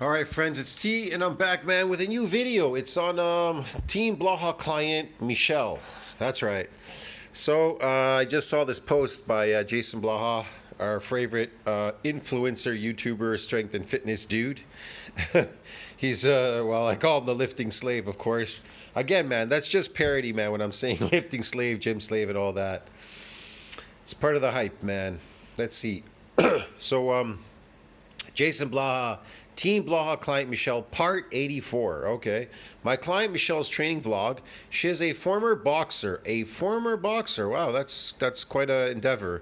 All right, friends, it's T, and I'm back, man, with a new video. It's on Team Blaha client Michelle. That's right. So I just saw this post by JasonBlaha, our favorite influencer, YouTuber, strength and fitness dude. He's well, I call him the lifting slave, of course. Again, man, that's just parody, man. When I'm saying lifting slave, gym slave, and all that, it's part of the hype, man. Let's see. So Jason Blaha, Team Blaha client Michelle, part 84. Okay. My client Michelle's training vlog. She is a former boxer. A former boxer. Wow, that's quite an endeavor.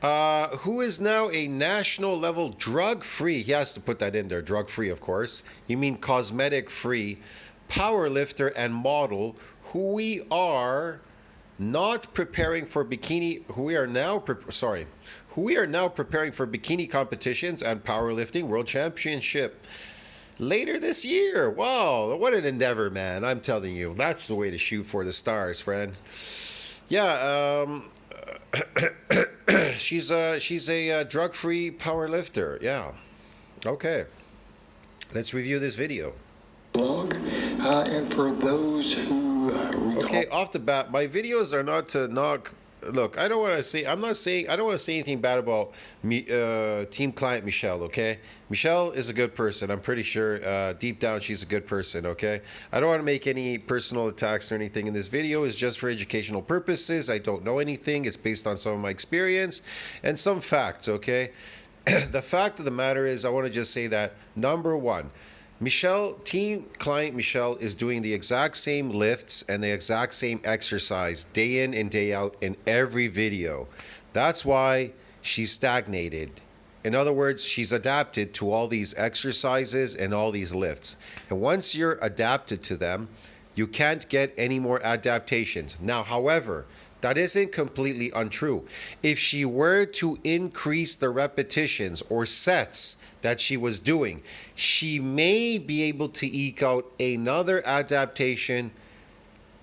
Who is now a national level drug free. He has to put that in there. Drug free, of course. You mean cosmetic free. Power lifter and model who we are not preparing for bikini, who we are now preparing for bikini competitions and powerlifting world championship later this year. Wow, what an endeavor, man. I'm telling you, that's the way to shoot for the stars, friend. Yeah, she's a drug-free powerlifter. Yeah. Okay. Let's review this video. Blog, and for those who recall... Okay, off the bat, my videos are not to knock. Look, I don't want to say. I don't want to say anything bad about me, team client Michelle. Okay, Michelle is a good person. I'm pretty sure deep down she's a good person. Okay, I don't want to make any personal attacks or anything in this video. It's just for educational purposes. I don't know anything. It's based on some of my experience and some facts. Okay, the fact of the matter is, I want to just say that number one. Michelle, team client Michelle is doing the exact same lifts and the exact same exercise day in and day out in every video. That's why she's stagnated. In other words, she's adapted to all these exercises and all these lifts. And once you're adapted to them, you can't get any more adaptations. Now, however, that isn't completely untrue. If she were to increase the repetitions or sets that she was doing, she may be able to eke out another adaptation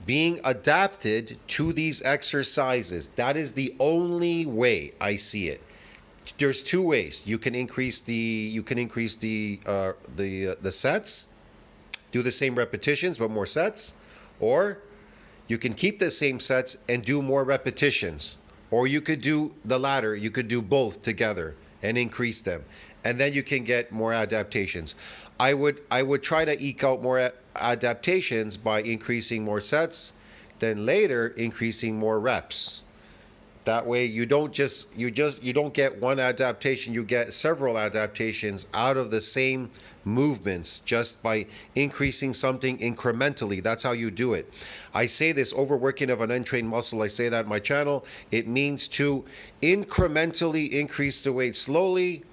being adapted to these exercises. That is the only way I see it. There's two ways. You can increase the sets, do the same repetitions but more sets, or you can keep the same sets and do more repetitions, or you could do the latter. You could do both together and increase them, and then you can get more adaptations. I would try to eke out more adaptations by increasing more sets, then later increasing more reps. That way you don't get one adaptation, you get several adaptations out of the same movements just by increasing something incrementally. That's how you do it. I say this: overworking of an untrained muscle. I say that in my channel. It means to incrementally increase the weight slowly,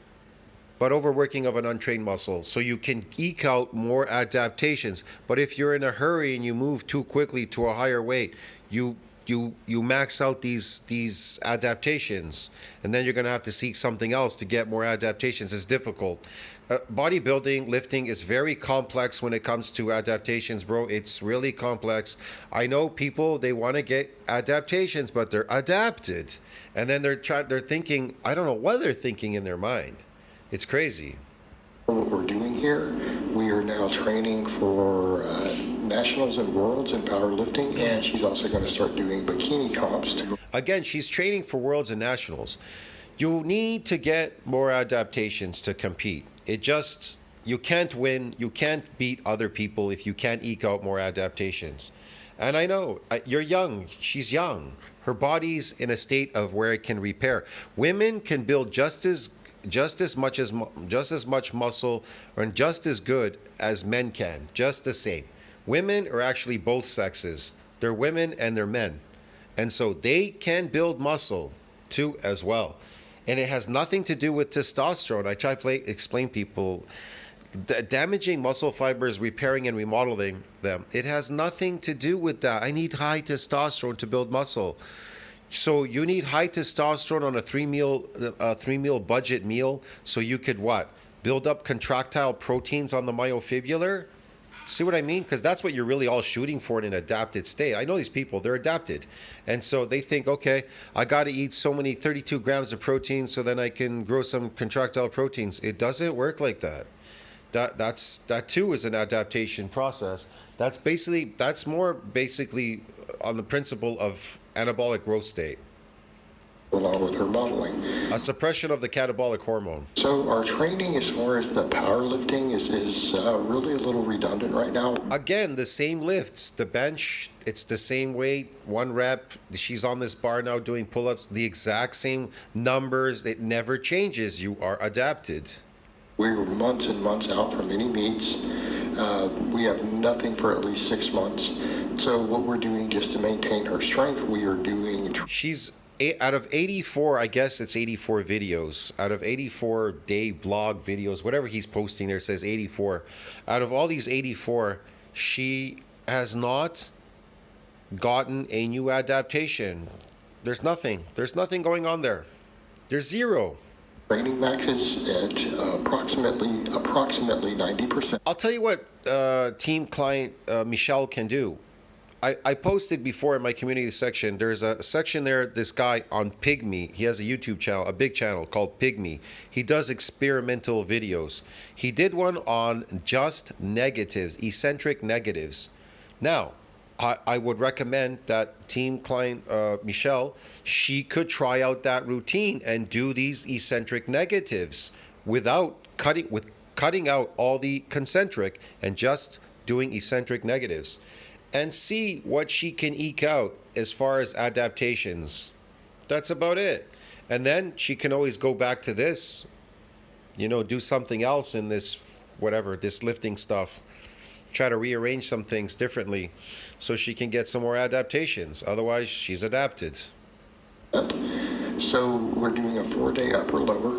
but overworking of an untrained muscle, so you can eke out more adaptations. But if you're in a hurry and you move too quickly to a higher weight, you max out these adaptations, and then you're going to have to seek something else to get more adaptations. It's difficult. Bodybuilding, lifting is very complex when it comes to adaptations, bro. It's really complex. I know people, they want to get adaptations, but they're adapted, and then they're thinking, I don't know what they're thinking in their mind. It's crazy. What we're doing here, we are now training for nationals and worlds in powerlifting, and she's also going to start doing bikini comps. Again, she's training for worlds and nationals. You need to get more adaptations to compete. You can't win, you can't beat other people if you can't eke out more adaptations. And I know, you're young, she's young. Her body's in a state of where it can repair. Women can build just as much muscle, or just as good as men can, just the same. Women are actually both sexes. They're women and they're men, and so they can build muscle too as well. And it has nothing to do with testosterone. I try to explain people damaging muscle fibers, repairing and remodeling them. It has nothing to do with that. I need high testosterone to build muscle. So you need high testosterone on a three meal budget meal, so you could what? Build up contractile proteins on the myofibrillar? See what I mean? Because that's what you're really all shooting for in an adapted state. I know these people, they're adapted. And so they think, okay, I got to eat so many 32 grams of protein so then I can grow some contractile proteins. It doesn't work like that. That too is an adaptation process. That's more basically on the principle of anabolic growth state, along with her modeling. a suppression of the catabolic hormone. So our training as far as the powerlifting is really a little redundant right now. Again, the same lifts, the bench, it's the same weight, 1 rep. She's on this bar now doing pull-ups, the exact same numbers. It never changes. You are adapted. We were months and months out from any meets. We have nothing for at least 6 months. So what we're doing just to maintain her strength, we are doing. She's out of 84, I guess it's 84 videos. Out of 84 day blog videos, whatever he's posting there says 84. Out of all these 84, she has not gotten a new adaptation. There's nothing. There's nothing going on there. There's zero. Training max is at approximately 90%. I'll tell you what team client Michelle can do. I posted before in my community section. There's a section there, this guy on Pygmy. He has a YouTube channel, a big channel called Pygmy. He does experimental videos. He did one on just negatives, eccentric negatives. Now, I would recommend that team client Michelle, she could try out that routine and do these eccentric negatives without cutting out all the concentric and just doing eccentric negatives, and see what she can eke out as far as adaptations. That's about it. And then she can always go back to this, do something else in this, whatever, this lifting stuff. Try to rearrange some things differently so she can get some more adaptations. Otherwise, she's adapted. So we're doing a 4-day upper lower,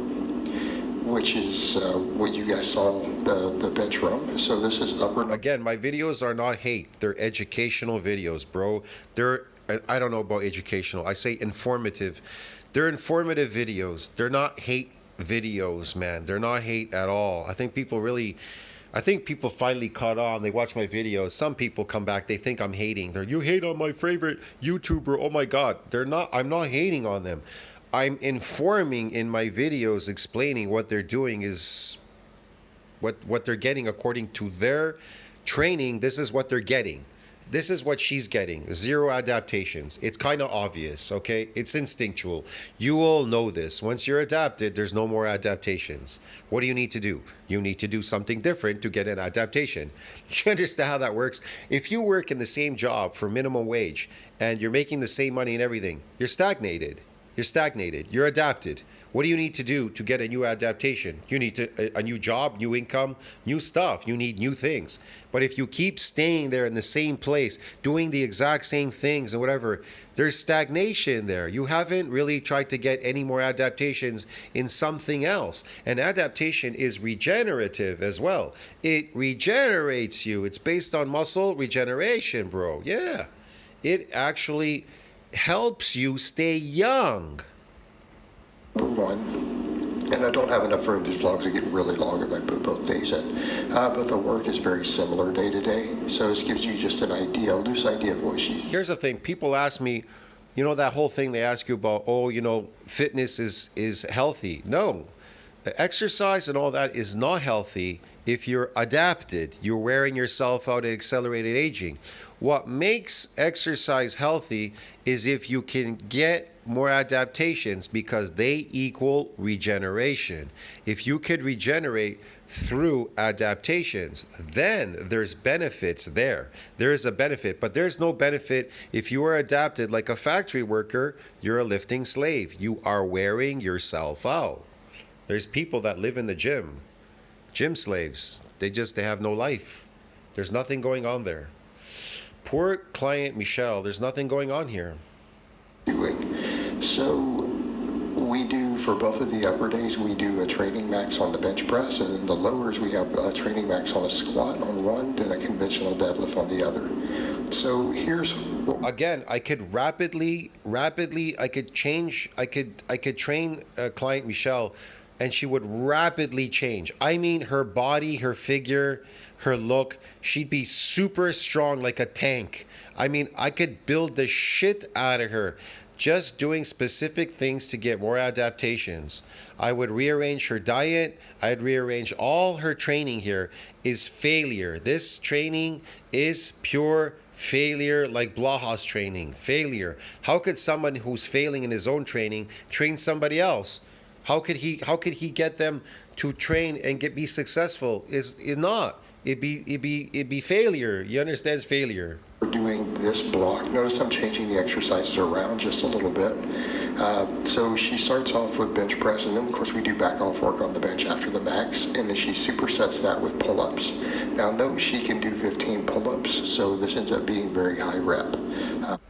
which is what you guys saw, the bench room. So this is upper. Again, my videos are not hate. They're educational videos, bro. I don't know about educational. I say informative. They're informative videos. They're not hate videos, man. They're not hate at all. I think people finally caught on. They watch my videos. Some people come back. They think I'm hating. You hate on my favorite YouTuber. Oh my God. I'm not hating on them. I'm informing in my videos, explaining what they're doing is what they're getting according to their training. This is what they're getting. This is what she's getting. 0 adaptations. It's kind of obvious, okay? It's instinctual. You all know this. Once you're adapted, there's no more adaptations. What do you need to do? You need to do something different to get an adaptation. Do you understand how that works? If you work in the same job for minimum wage and you're making the same money and everything, you're stagnated. You're adapted. What do you need to do to get a new adaptation? You need a new job, new income, new stuff. You need new things. But if you keep staying there in the same place, doing the exact same things and whatever, there's stagnation there. You haven't really tried to get any more adaptations in something else. And adaptation is regenerative as well. It regenerates you. It's based on muscle regeneration, bro. Yeah. It actually helps you stay young. One, and I don't have enough room. These vlogs will get really long if I put both days in. But the work is very similar day to day, so this gives you just an idea, a loose idea of what she's. Here's the thing: people ask me, that whole thing they ask you about. Oh, fitness is healthy. No, exercise and all that is not healthy if you're adapted. You're wearing yourself out at accelerated aging. What makes exercise healthy is if you can get more adaptations, because they equal regeneration. If you could regenerate through adaptations, then there's benefits there. There is a benefit, but there's no benefit if you are adapted like a factory worker. You're a lifting slave. You are wearing yourself out. There's people that live in the gym slaves. They have no life. There's nothing going on there. Poor client Michelle, there's nothing going on here. So we do, for both of the upper days, we do a training max on the bench press, and then the lowers we have a training max on a squat on one, then a conventional deadlift on the other. So here's again, I could rapidly I could train client Michelle, and she would rapidly change. I mean, her body, her figure, her look, she'd be super strong like a tank. I mean, I could build the shit out of her. just doing specific things to get more adaptations. I would rearrange her diet. I'd rearrange all her training here is failure. This training is pure failure, like Blaha's training. Failure. How could someone who's failing in his own training train somebody else? How could he get them to train and be successful? Is not. It'd be failure. You understand? It's failure. We're doing this block. Notice I'm changing the exercises around just a little bit. So she starts off with bench press, and then of course we do back off work on the bench after the max, and then she supersets that with pull-ups. Now note she can do 15 pull-ups, so this ends up being very high rep.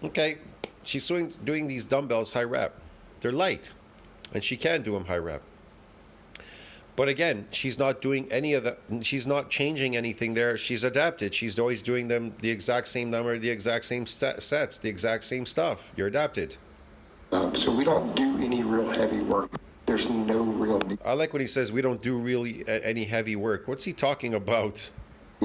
Okay, she's doing these dumbbells high rep. They're light, and she can do them high rep. But again, she's not doing any of that. She's not changing anything there. She's adapted. She's always doing them the exact same number, the exact same sets, the exact same stuff. You're adapted. So we don't do any real heavy work. There's no real need I like when he says we don't do really any heavy work. What's he talking about?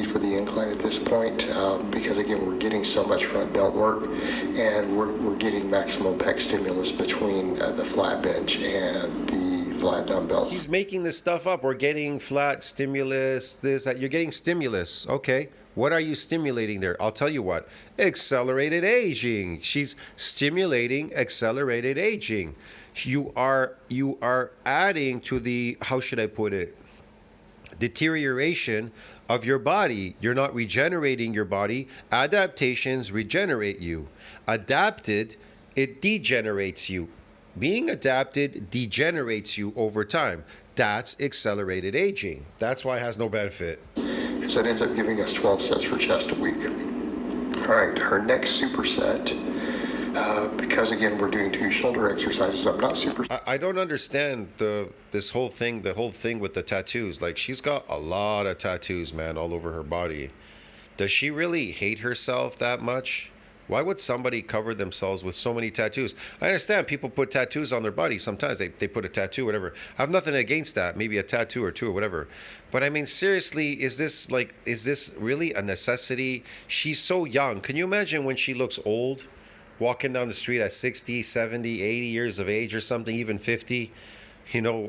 for the incline at this point, because again, we're getting so much front delt work, and we're getting maximum pec stimulus between the flat bench and the flat dumbbells. He's making this stuff up. We're getting flat stimulus, this, that. You're getting stimulus. Okay. What are you stimulating there? I'll tell you what. Accelerated aging. She's stimulating accelerated aging. You are adding to the, how should I put it, deterioration of your body. You're not regenerating your body. Adaptations regenerate you. Adapted, it degenerates you. Being adapted degenerates you over time. That's accelerated aging. That's why it has no benefit. So that ends up giving us 12 sets for chest a week. All right, her next superset, because again, we're doing 2 shoulder exercises, I'm not super... I don't understand the whole thing with the tattoos. Like, she's got a lot of tattoos, man, all over her body. Does she really hate herself that much? Why would somebody cover themselves with so many tattoos? I understand people put tattoos on their body. Sometimes they put a tattoo, whatever. I have nothing against that. Maybe a tattoo or 2 or whatever. But I mean, seriously, is this really a necessity? She's so young. Can you imagine when she looks old, walking down the street at 60, 70, 80 years of age or something, even 50,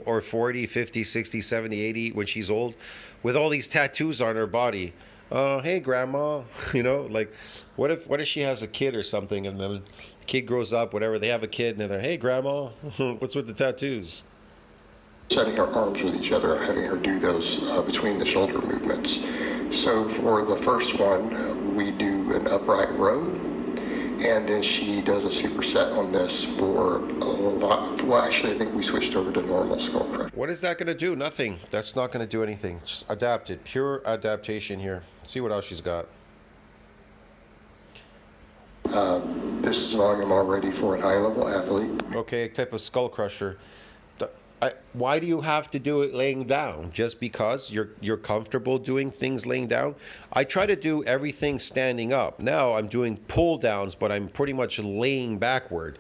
or 40, 50, 60, 70, 80, when she's old, with all these tattoos on her body? Hey, grandma, like, what if she has a kid or something, and then the kid grows up, whatever, they have a kid, and they're, hey, grandma, what's with the tattoos? Setting our arms with each other, having her do those between the shoulder movements. So for the first one, we do an upright row, and then she does a superset on this for a lot. Well, actually, I think we switched over to normal skull crush. What is that going to do? Nothing. That's not going to do anything. Just adapted. Pure adaptation here. See what else she's got. This is volume already for an high-level athlete. Okay, type of skull crusher. Why do you have to do it laying down? Just because you're comfortable doing things laying down? I try to do everything standing up. Now I'm doing pull downs, but I'm pretty much laying backward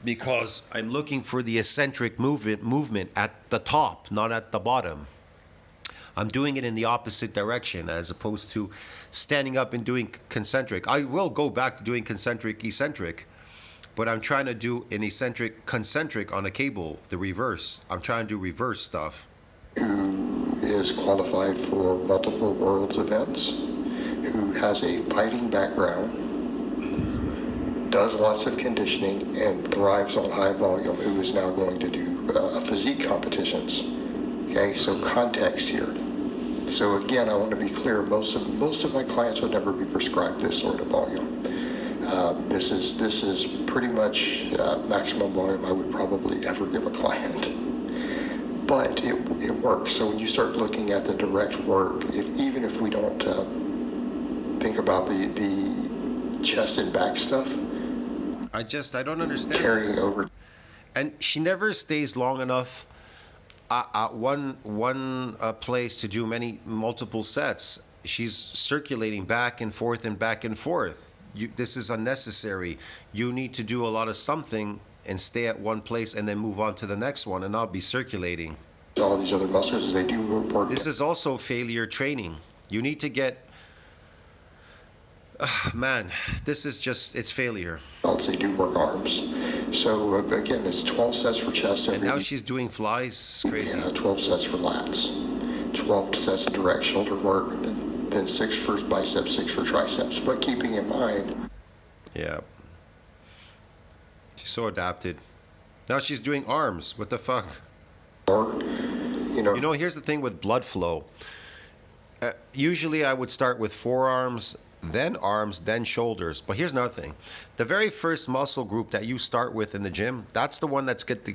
because I'm looking for the eccentric movement at the top, not at the bottom. I'm doing it in the opposite direction as opposed to standing up and doing concentric. I will go back to doing concentric, eccentric, but I'm trying to do an eccentric, concentric on a cable, the reverse. I'm trying to do reverse stuff. Who is qualified for multiple worlds events, who has a fighting background, does lots of conditioning, and thrives on high volume, who is now going to do physique competitions. Okay, so context here. So again, I want to be clear, most of my clients would never be prescribed this sort of volume. This is pretty much maximum volume I would probably ever give a client. But it works. So when you start looking at the direct work, even if we don't think about the chest and back stuff, I don't understand. Carrying over. And she never stays long enough at one place to do multiple sets. She's circulating back and forth and back and forth. This is unnecessary. You need to do a lot of something and stay at one place and then move on to the next one and not be circulating. All these other muscles, they do work. This is also failure training. You need to get... man, this is just, it's failure. They do work arms. So again, it's 12 sets for chest And every now week. she's doing flies. It's crazy. Yeah, 12 sets for lats, 12 sets of direct shoulder work, then 6 for biceps, 6 for triceps. But keeping in mind, Yeah. She's so adapted. Now she's doing arms. What the fuck? or, You know, here's the thing with blood flow. Usually I would start with forearms, then arms, then shoulders. But here's another thing. The very first muscle group that you start with in the gym, that's the one that's going to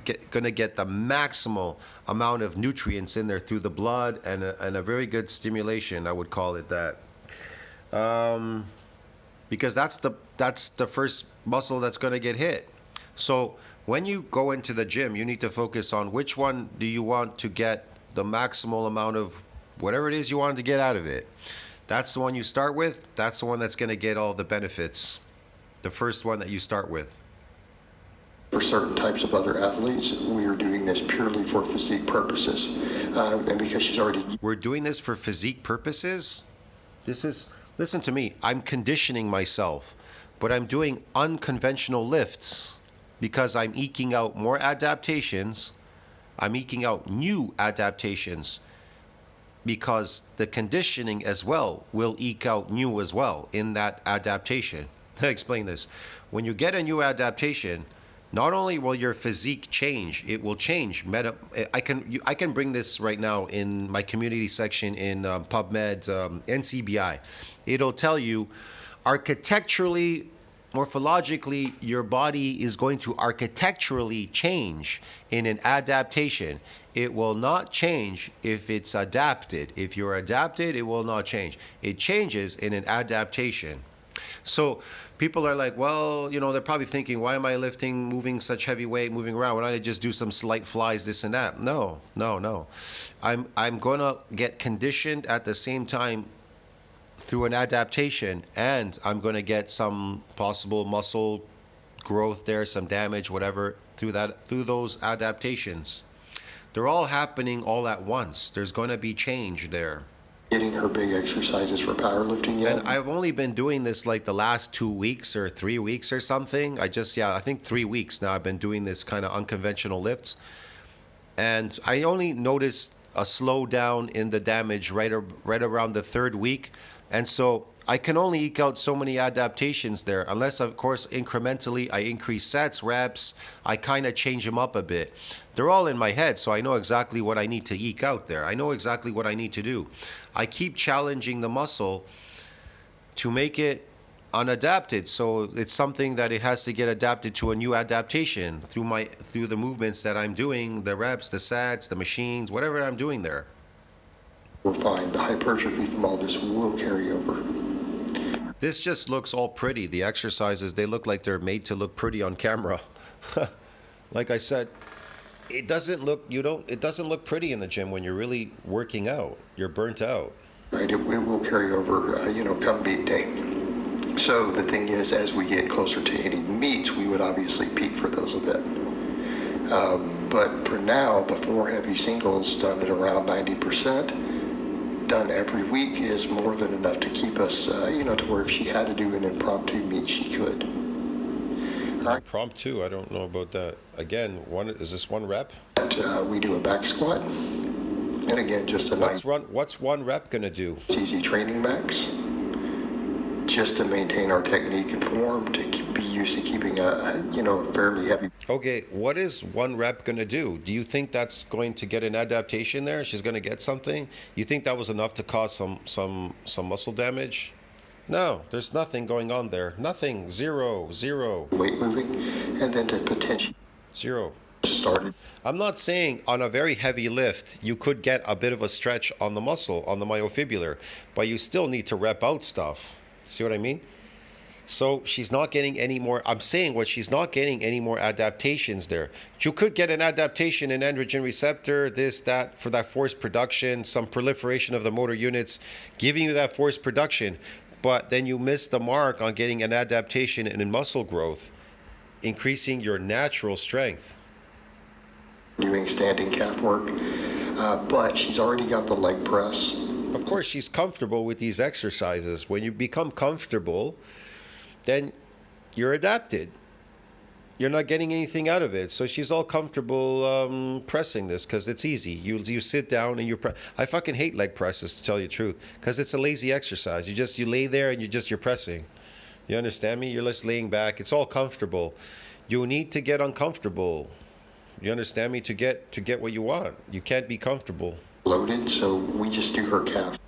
get the maximal amount of nutrients in there through the blood and a very good stimulation, I would call it that. Because that's the first muscle that's going to get hit. So when you go into the gym, you need to focus on which one do you want to get the maximal amount of whatever it is you want to get out of it. That's the one you start with. That's the one that's going to get all the benefits. The first one that you start with. for certain types of other athletes, we are doing this purely for physique purposes. And because she's already We're doing this for physique purposes. Listen to me. I'm conditioning myself, but I'm doing unconventional lifts because I'm eking out more adaptations. I'm eking out new adaptations because the conditioning as well will eke out new as well in that adaptation. I explain this. When you get a new adaptation, not only will your physique change, it will change. I can bring this right now in my community section in PubMed, NCBI. It'll tell you architecturally, morphologically, your body is going to architecturally change in an adaptation. It will not change if it's adapted. If you're adapted, it will not change. It changes in an adaptation. So people are like, well, you know, they're probably thinking, why am I lifting, moving such heavy weight, moving around? Why don't I just do some slight flies, this and that? No. I'm going to get conditioned at the same time through an adaptation, and I'm going to get some possible muscle growth there, some damage, whatever, through those adaptations. They're all happening all at once. There's going to be change there. getting her big exercises for powerlifting yet. And I've only been doing this like the last 2 weeks or 3 weeks or something. I think 3 weeks now I've been doing this kind of unconventional lifts. And I only noticed a slowdown in the damage right around the 3rd week. And so I can only eke out so many adaptations there, unless, of course, incrementally I increase sets, reps, I kind of change them up a bit. They're all in my head, so I know exactly what I need to eke out there. I know exactly what I need to do. I keep challenging the muscle to make it unadapted, so it's something that it has to get adapted to a new adaptation through the movements that I'm doing, the reps, the sets, the machines, whatever I'm doing there. We're fine. The hypertrophy from all this will carry over. This just looks all pretty. The exercises, they look like they're made to look pretty on camera. Like I said, it doesn't look pretty in the gym when you're really working out. You're burnt out. Right, it will carry over, come meet day. So the thing is, as we get closer to any meets, we would obviously peak for those a bit. But for now, the 4 heavy singles done at around 90%, done every week, is more than enough to keep us, to where if she had to do an impromptu meet, she could. Impromptu, I don't know about that. Again, is this one rep? We do a back squat, and again, just a nice, What's one rep gonna do? easy training max, just to maintain our technique and form, to be used to keeping a fairly heavy. Okay, what is one rep gonna do? Do you think that's going to get an adaptation there? She's gonna get something? You think that was enough to cause some muscle damage? No, there's nothing going on there. Nothing. Zero. Weight moving, and then to potentially Zero. start it. I'm not saying on a very heavy lift you could get a bit of a stretch on the muscle, on the myofibrillar, but you still need to rep out stuff. See what I mean? So she's not getting any more. I'm saying what she's not getting any more adaptations there. You could get an adaptation in androgen receptor, this, that, for that force production, some proliferation of the motor units, giving you that force production. But then you miss the mark on getting an adaptation in muscle growth, increasing your natural strength. Doing standing calf work, but she's already got the leg press. Of course, she's comfortable with these exercises. When you become comfortable, then you're adapted. you're not getting anything out of it. So she's all comfortable pressing this because it's easy. You sit down and you press. I fucking hate leg presses, to tell you the truth, because it's a lazy exercise. You lay there and you're pressing. You understand me? You're just laying back. It's all comfortable. You need to get uncomfortable. You understand me? To get what you want. You can't be comfortable. Loaded, so we just do her calf.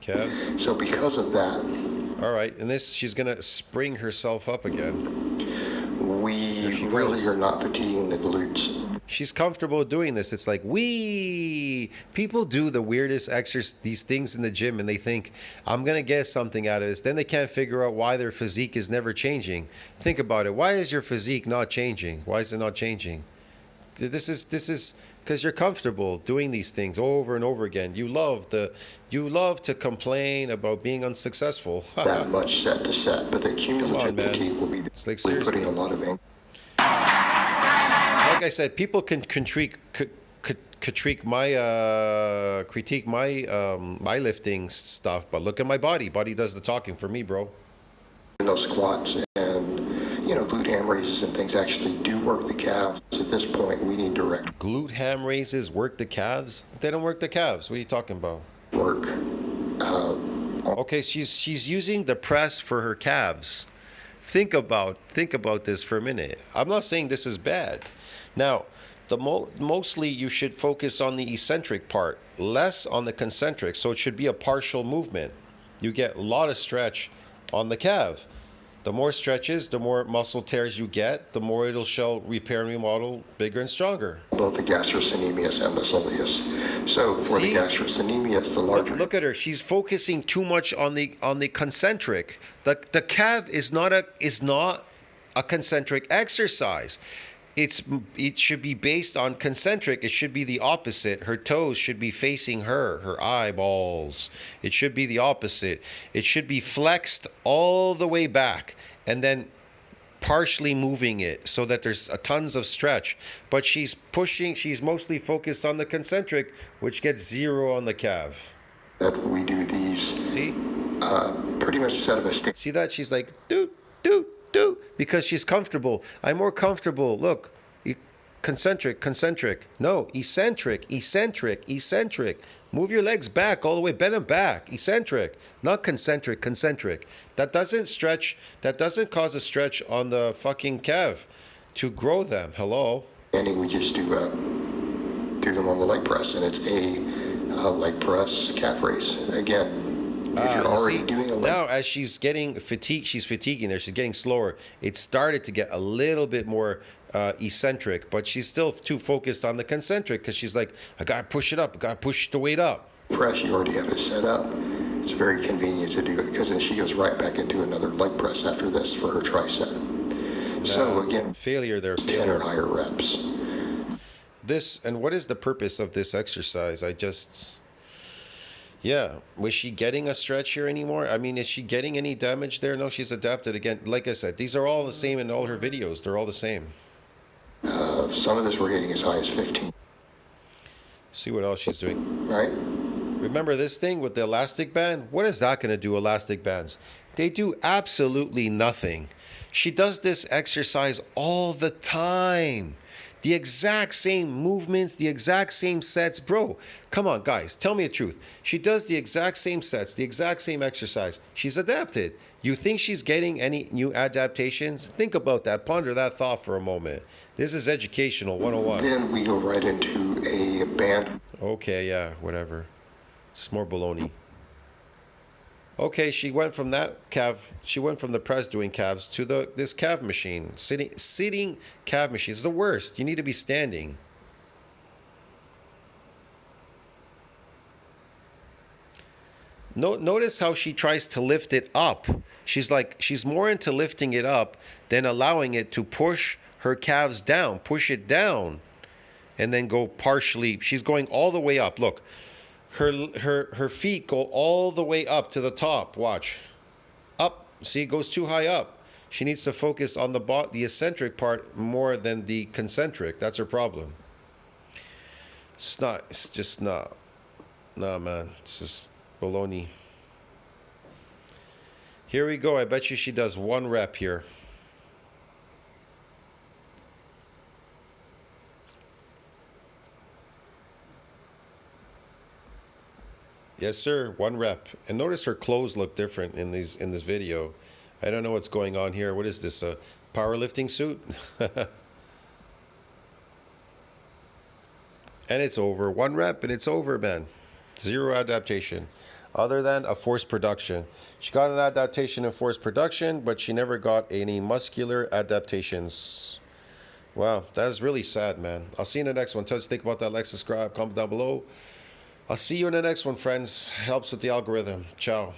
Calf. So because of that, All right, and this she's gonna spring herself up again. we really are not fatiguing the glutes. She's comfortable doing this. It's like people do the weirdest these things in the gym, and they think I'm gonna get something out of this. Then they can't figure out why their physique is never changing. Think about it. Why is your physique not changing? Why is it not changing? This is because you're comfortable doing these things over and over again. You love to complain about being unsuccessful. That much set to set, but the cumulative fatigue will be It's like, putting seriously. a lot of ink. Like I said, people can critique my lifting stuff, but look at my body. Body does the talking for me, bro. Those squats and glute ham raises and things actually do work the calves. At this point, we need direct Glute ham raises work the calves? They don't work the calves. What are you talking about? work. Okay, she's using the press for her calves. Think about this for a minute. I'm not saying this is bad. Now, mostly you should focus on the eccentric part, less on the concentric. So it should be a partial movement. You get a lot of stretch on the calf. The more stretches, the more muscle tears you get, the more it'll shall repair and remodel bigger and stronger. Both the gastrocnemius and the soleus. So for the gastrocnemius, the larger. Look at her. She's focusing too much on the concentric. The calf is not a concentric exercise. It should be based on concentric. It should be the opposite. Her toes should be facing her eyeballs. It should be the opposite. It should be flexed all the way back and then partially moving it so that there's tons of stretch. But she's mostly focused on the concentric, which gets 0 on the calf. That we do these. See? Pretty much set of a stick. See that? She's like, do, because she's comfortable. I'm more comfortable. Look, concentric. No, eccentric. Move your legs back all the way. Bend them back. Eccentric, not concentric. That doesn't stretch. That doesn't cause a stretch on the fucking calf to grow them. Hello? And we just do them on the leg press, and it's a leg press calf raise. Again, if you're already doing a leg. Now, as she's getting fatigued, she's fatiguing there. She's getting slower. It started to get a little bit more eccentric, but she's still too focused on the concentric because she's like, I gotta push it up. I gotta push the weight up. Press, you already have it set up. It's very convenient to do it because then she goes right back into another leg press after this for her tricep. So again, failure there. 10 or higher reps. And what is the purpose of this exercise? Yeah, was she getting a stretch here anymore? I mean, is she getting any damage there? No, she's adapted again. Like I said, these are all the same in all her videos. They're all the same. Some of this we're hitting as high as 15. See what else she's doing. Right? Remember this thing with the elastic band? What is that going to do, elastic bands? They do absolutely nothing. She does this exercise all the time. The exact same movements, the exact same sets. Bro, come on, guys, tell me the truth. She does the exact same sets, the exact same exercise. She's adapted. You think she's getting any new adaptations? Think about that. Ponder that thought for a moment. This is Educational 101. Then we go right into a band. Okay, yeah, whatever. It's more baloney. Okay, she went from the press doing calves to this calf machine. Sitting calf machine is the worst. You need to be standing. Notice how she tries to lift it up. She's more into lifting it up than allowing it to push her calves down. Push it down and then go partially. She's going all the way up. Look. Her feet go all the way up to the top. Watch. Up. See, it goes too high up. She needs to focus on the eccentric part more than the concentric. That's her problem. It's just not. Nah, man. It's just baloney. Here we go. I bet you she does 1 rep here. Yes, sir. 1 rep. And notice her clothes look different in this video. I don't know what's going on here. What is this? A powerlifting suit? And it's over. 1 rep and it's over, man. 0 adaptation. Other than a forced production. She got an adaptation in forced production, but she never got any muscular adaptations. Wow, that is really sad, man. I'll see you in the next one. Tell us what you think about that. Like, subscribe, comment down below. I'll see you in the next one, friends. Helps with the algorithm. Ciao.